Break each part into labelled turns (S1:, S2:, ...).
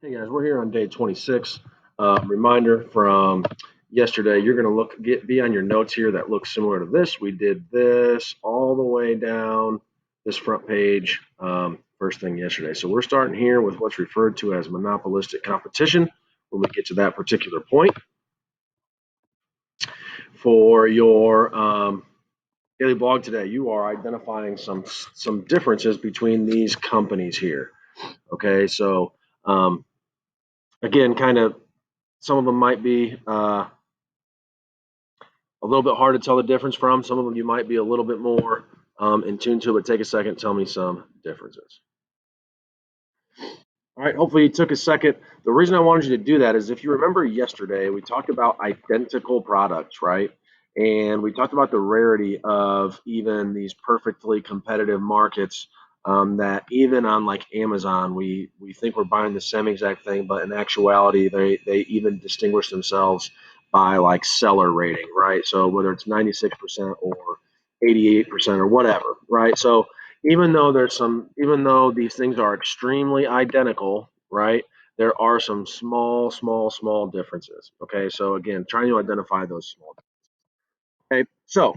S1: Hey guys, we're here on day 26. Reminder from yesterday, you're going to be on your notes here that looks similar to this. We did this all the way down this front page first thing yesterday. So we're starting here with what's referred to as monopolistic competition when we get to that particular point. For your daily blog today, you are identifying some differences between these companies here. Okay, so again, kind of some of them might be a little bit hard to tell the difference from. Some of them you might be a little bit more in tune to, but take a second, tell me some differences. All right, hopefully you took a second. The reason I wanted you to do that is if you remember yesterday, we talked about identical products, right? And we talked about the rarity of even these perfectly competitive markets that even on like Amazon, we think we're buying the same exact thing, but in actuality, they even distinguish themselves by like seller rating, right? So whether it's 96% or 88% or whatever, right? So even though these things are extremely identical, right, there are some small differences. Okay, so again, trying to identify those small. Okay, so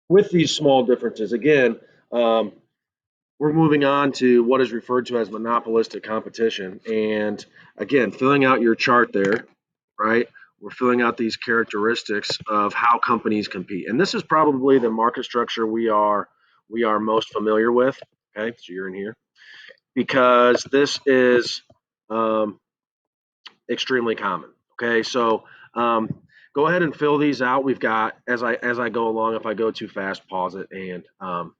S1: with these small differences, again, um, we're moving on to what is referred to as monopolistic competition. And again, filling out your chart there, right? We're filling out these characteristics of how companies compete. And this is probably the market structure we are most familiar with. Okay, so you're in here because this is um, extremely common. Okay, so go ahead and fill these out. We've got as I go along. If I go too fast, pause it, and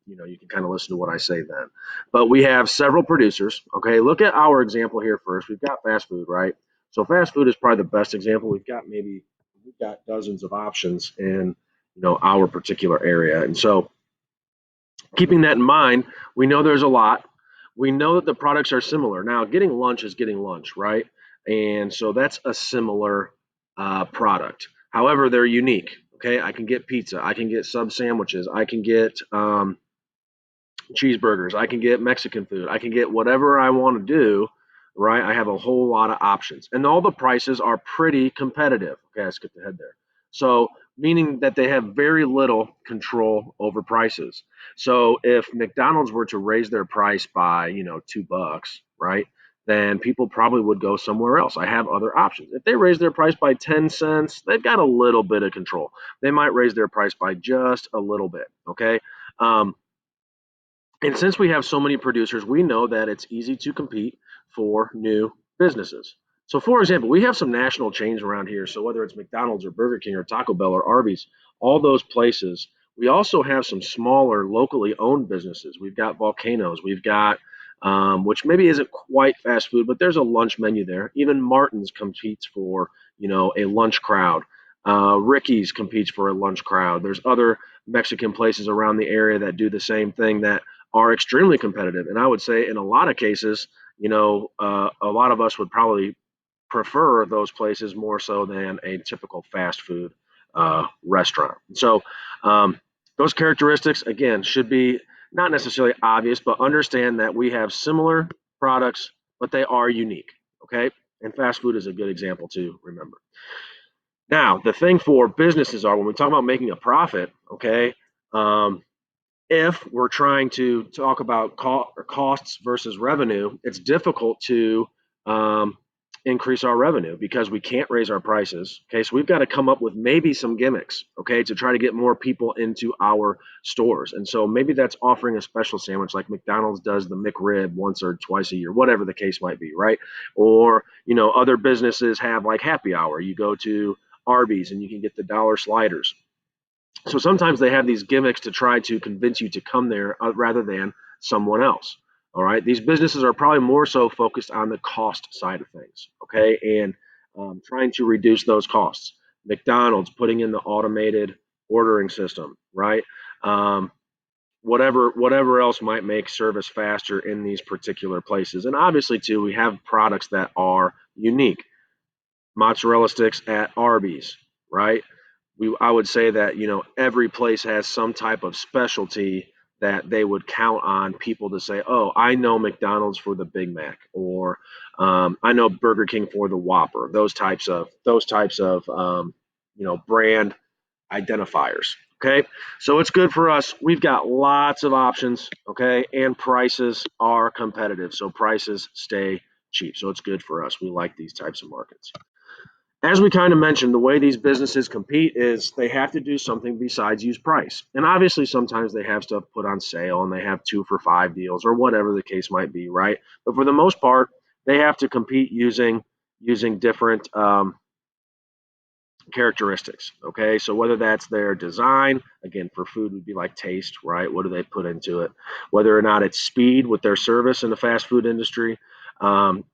S1: you can kind of listen to what I say then. But we have several producers. Okay, look at our example here first. We've got fast food, right? So fast food is probably the best example. We've got dozens of options in our particular area, and so keeping that in mind, we know there's a lot. We know that the products are similar. Now, getting lunch is getting lunch, right? And so that's a similar product. However, they're unique. Okay, I can get pizza, I can get sub sandwiches, I can get cheeseburgers, I can get Mexican food, I can get whatever I want to do. Right, I have a whole lot of options, and all the prices are pretty competitive. Okay, I skipped ahead there. So, meaning that they have very little control over prices. So, if McDonald's were to raise their price by, $2, right, then people probably would go somewhere else. I have other options. If they raise their price by 10 cents, they've got a little bit of control. They might raise their price by just a little bit. Okay. And since we have so many producers, we know that it's easy to compete for new businesses. So, for example, we have some national chains around here. So, whether it's McDonald's or Burger King or Taco Bell or Arby's, all those places. We also have some smaller locally owned businesses. We've got Volcanoes. We've got, which maybe isn't quite fast food, but there's a lunch menu there. Even Martin's competes for, a lunch crowd. Ricky's competes for a lunch crowd. There's other Mexican places around the area that do the same thing that are extremely competitive. And I would say in a lot of cases, a lot of us would probably prefer those places more so than a typical fast food restaurant. So those characteristics, again, should be not necessarily obvious, but understand that we have similar products, but they are unique. Okay. And fast food is a good example to remember. Now, the thing for businesses are when we talk about making a profit, okay, if we're trying to talk about costs versus revenue, it's difficult to um, increase our revenue because we can't raise our prices. Okay, so we've got to come up with maybe some gimmicks, okay, to try to get more people into our stores. And so maybe that's offering a special sandwich like McDonald's does the McRib once or twice a year, whatever the case might be, right? Or, other businesses have like happy hour. You go to Arby's and you can get the dollar sliders. So sometimes they have these gimmicks to try to convince you to come there rather than someone else. All right. These businesses are probably more so focused on the cost side of things. Okay. And trying to reduce those costs. McDonald's putting in the automated ordering system, right? Um, whatever else might make service faster in these particular places. And obviously, too, we have products that are unique. Mozzarella sticks at Arby's, right? I would say that every place has some type of specialty that they would count on people to say, "Oh, I know McDonald's for the Big Mac," or "I know Burger King for the Whopper." Those types of brand identifiers. Okay, so it's good for us. We've got lots of options. Okay, and prices are competitive, so prices stay cheap. So it's good for us. We like these types of markets. As we kind of mentioned, the way these businesses compete is they have to do something besides use price. And obviously, sometimes they have stuff put on sale and they have 2 for $5 deals or whatever the case might be, right? But for the most part, they have to compete using different characteristics. Okay, so whether that's their design, again, for food would be like taste, right? What do they put into it? Whether or not it's speed with their service in the fast food industry.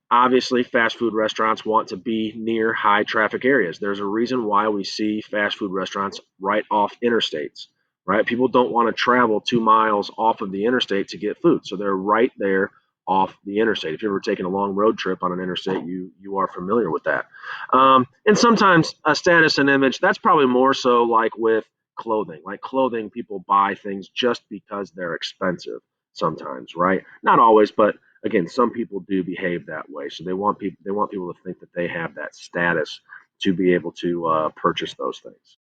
S1: Obviously, fast food restaurants want to be near high traffic areas. There's a reason why we see fast food restaurants right off interstates, right? People don't want to travel 2 miles off of the interstate to get food, so they're right there off the interstate. If you've ever taken a long road trip on an interstate, you are familiar with that. And sometimes a status and image, that's probably more so like with clothing. Like clothing, people buy things just because they're expensive sometimes, right? Not always, but again, some people do behave that way. So they want people to think that they have that status to be able to purchase those things.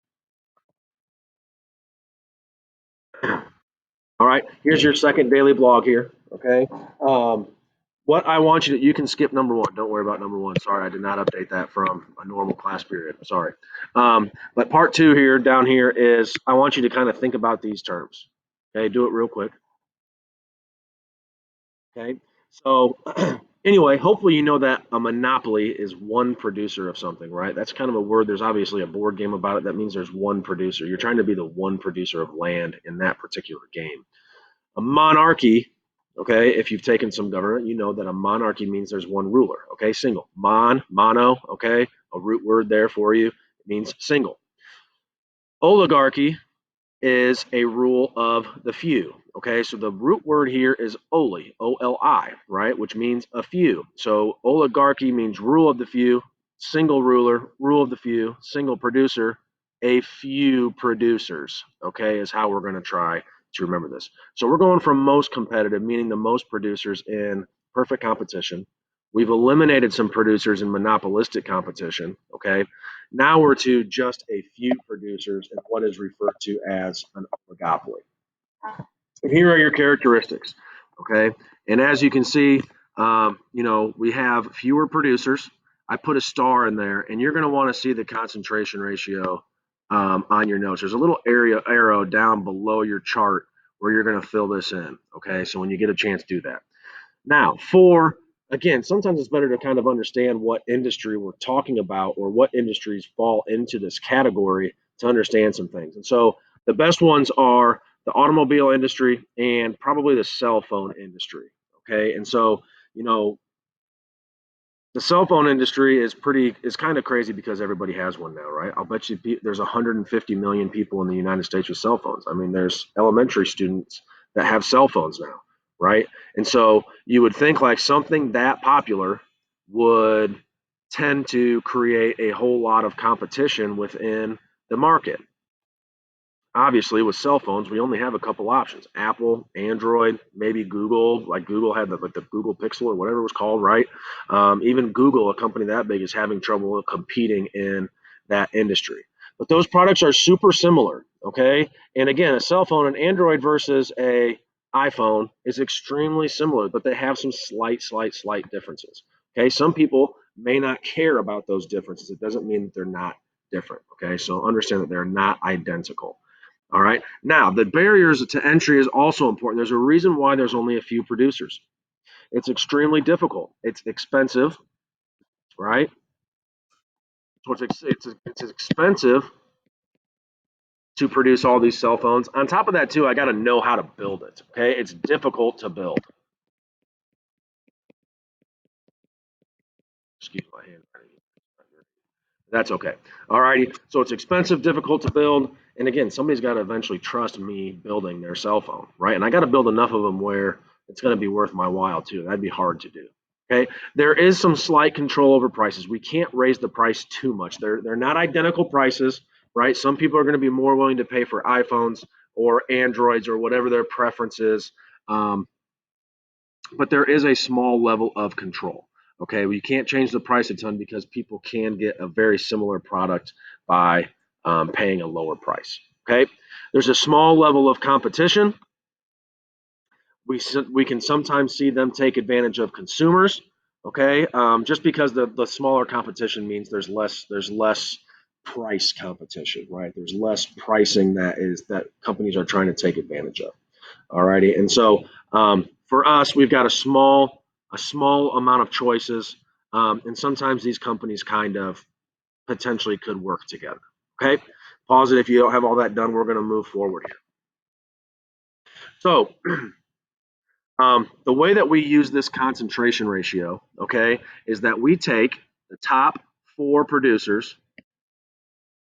S1: All right, here's your second daily blog here. Okay. Um, what I want you can skip number one. Don't worry about number one. Sorry, I did not update that from a normal class period. Sorry. But part two here, down here, is I want you to kind of think about these terms. Okay, do it real quick. Okay. So, anyway, hopefully you know that a monopoly is one producer of something, right? That's kind of a word. There's obviously a board game about it. That means there's one producer. You're trying to be the one producer of land in that particular game. A monarchy, okay, if you've taken some government, you know that a monarchy means there's one ruler, okay, single. Mono, okay, a root word there for you, it means single. Oligarchy is a rule of the few. Okay, so the root word here is oli, O-L-I, right, which means a few. So oligarchy means rule of the few, single ruler, rule of the few, single producer, a few producers. Okay, is how we're going to try to remember this. So we're going from most competitive, meaning the most producers in perfect competition. We've eliminated some producers in monopolistic competition. Okay, now we're to just a few producers in what is referred to as an oligopoly. And here are your characteristics, okay? And as you can see, we have fewer producers. I put a star in there, and you're going to want to see the concentration ratio on your notes. There's a little arrow down below your chart where you're going to fill this in, okay? So when you get a chance, do that. Now, again, sometimes it's better to kind of understand what industry we're talking about or what industries fall into this category to understand some things. And so the best ones are the automobile industry and probably the cell phone industry. Okay. And so, you know, the cell phone industry is kind of crazy because everybody has one now, right? I'll bet you there's 150 million people in the United States with cell phones. I mean, there's elementary students that have cell phones now, right? And so you would think like something that popular would tend to create a whole lot of competition within the market. Obviously with cell phones we only have a couple options: Apple, Android, maybe Google. Like Google had the Google Pixel or whatever it was called, right? Even Google, a company that big, is having trouble competing in that industry, but those products are super similar. Okay, and again, a cell phone, an Android versus a iPhone, is extremely similar, but they have some slight differences. Okay, some people may not care about those differences. It doesn't mean that they're not different. Okay, so understand that they're not identical. All right. Now, the barriers to entry is also important. There's a reason why there's only a few producers. It's extremely difficult. It's expensive, right? So it's expensive to produce all these cell phones. On top of that, too, I got to know how to build it. Okay, it's difficult to build. Excuse my handwriting. That's okay. All righty. So it's expensive, difficult to build. And again, somebody's got to eventually trust me building their cell phone, right? And I got to build enough of them where it's going to be worth my while too. That'd be hard to do. Okay. There is some slight control over prices. We can't raise the price too much. They're not identical prices, right? Some people are going to be more willing to pay for iPhones or Androids or whatever their preference is. Um, but there is a small level of control. Okay, well, you can't change the price a ton because people can get a very similar product by paying a lower price. Okay, there's a small level of competition. We can sometimes see them take advantage of consumers. Okay, just because the smaller competition means there's less price competition, right? There's less pricing that companies are trying to take advantage of. Alrighty, and so for us, we've got a small amount of choices, and sometimes these companies kind of potentially could work together. Okay, pause it if you don't have all that done. We're going to move forward here. So the way that we use this concentration ratio, okay, is that we take the top four producers,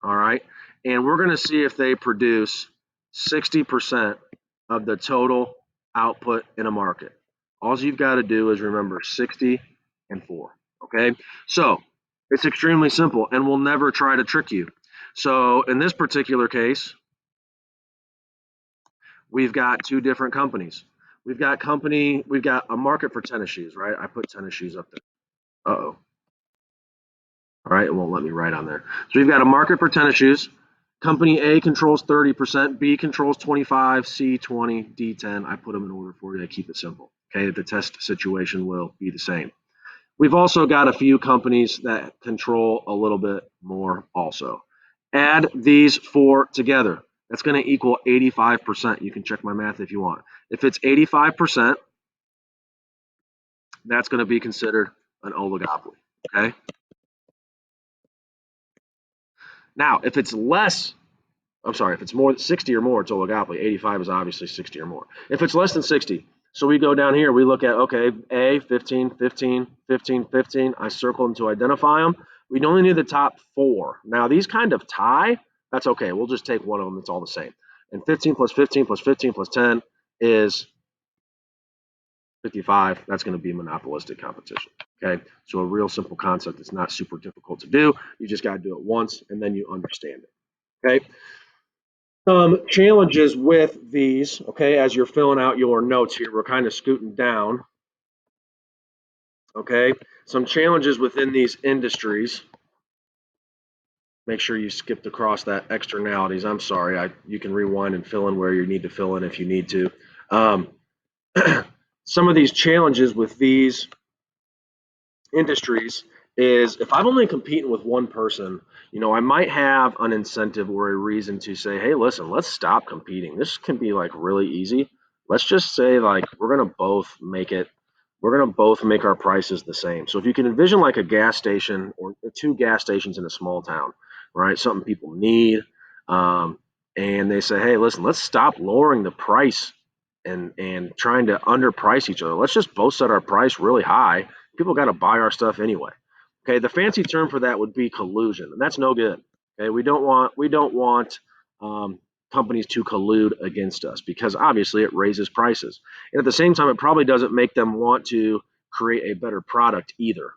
S1: all right, and we're going to see if they produce 60% of the total output in a market. All you've got to do is remember 60 and 4. Okay, so it's extremely simple, and we'll never try to trick you. So in this particular case, we've got two different companies. We've got a market for tennis shoes, right? I put tennis shoes up there. Uh-oh. All right, it won't let me write on there. So we've got a market for tennis shoes. Company A controls 30%, B controls 25, C 20, D 10. I put them in order for you to keep it simple. Okay, the test situation will be the same. We've also got a few companies that control a little bit more also. Add these four together. That's going to equal 85%. You can check my math if you want. If it's 85%, that's going to be considered an oligopoly. Okay. Now, if it's less, I'm sorry, if it's more than 60 or more, it's oligopoly. 85 is obviously 60 or more. If it's less than 60, so we go down here, we look at, okay, A, 15, 15, 15, 15. I circle them to identify them. We only need the top four. Now, these kind of tie. That's okay. We'll just take one of them. It's all the same. And 15 plus 15 plus 15 plus 10 is 55. That's going to be monopolistic competition. Okay. So a real simple concept. It's not super difficult to do. You just got to do it once and then you understand it. Okay. Challenges with these, okay, as you're filling out your notes here, we're kind of scooting down, okay? Some challenges within these industries. Make sure you skipped across that externalities. I'm sorry, you can rewind and fill in where you need to fill in if you need to. Um, some of these challenges with these industries is if I'm only competing with one person, I might have an incentive or a reason to say, hey, listen, let's stop competing. This can be like really easy. Let's just say like we're gonna both make our prices the same. So if you can envision like a gas station or two gas stations in a small town, right? Something people need, um, and they say, hey, listen, let's stop lowering the price and trying to underprice each other. Let's just both set our price really high. People got to buy our stuff anyway. Okay, the fancy term for that would be collusion, and that's no good. Okay, we don't want companies to collude against us because obviously it raises prices, and at the same time, it probably doesn't make them want to create a better product either.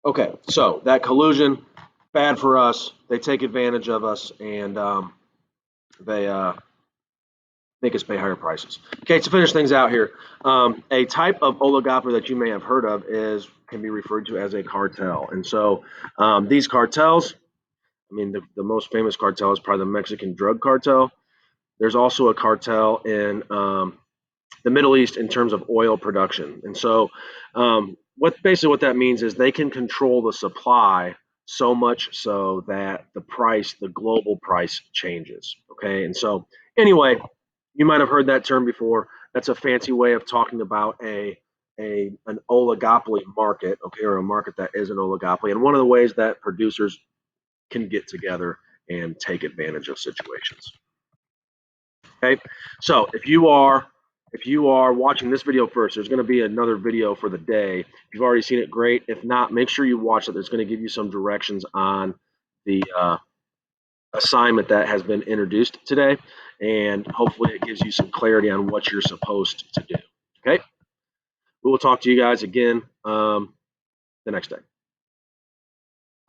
S1: Okay, so that collusion, bad for us. They take advantage of us, and they make us pay higher prices. Okay, to finish things out here, a type of oligopoly that you may have heard of can be referred to as a cartel. And so these cartels, I mean, the most famous cartel is probably the Mexican drug cartel. There's also a cartel in the Middle East in terms of oil production. And so what that means is they can control the supply so much so that the global price changes. Okay, and so anyway, you might have heard that term before. That's a fancy way of talking about an oligopoly market, okay, or a market that is an oligopoly. And one of the ways that producers can get together and take advantage of situations. Okay, so if you are watching this video first, there's going to be another video for the day. If you've already seen it, great. If not, make sure you watch it. There's going to give you some directions on the assignment that has been introduced today. and hopefully it gives you some clarity on what you're supposed to do. Okay, we will talk to you guys again the next day.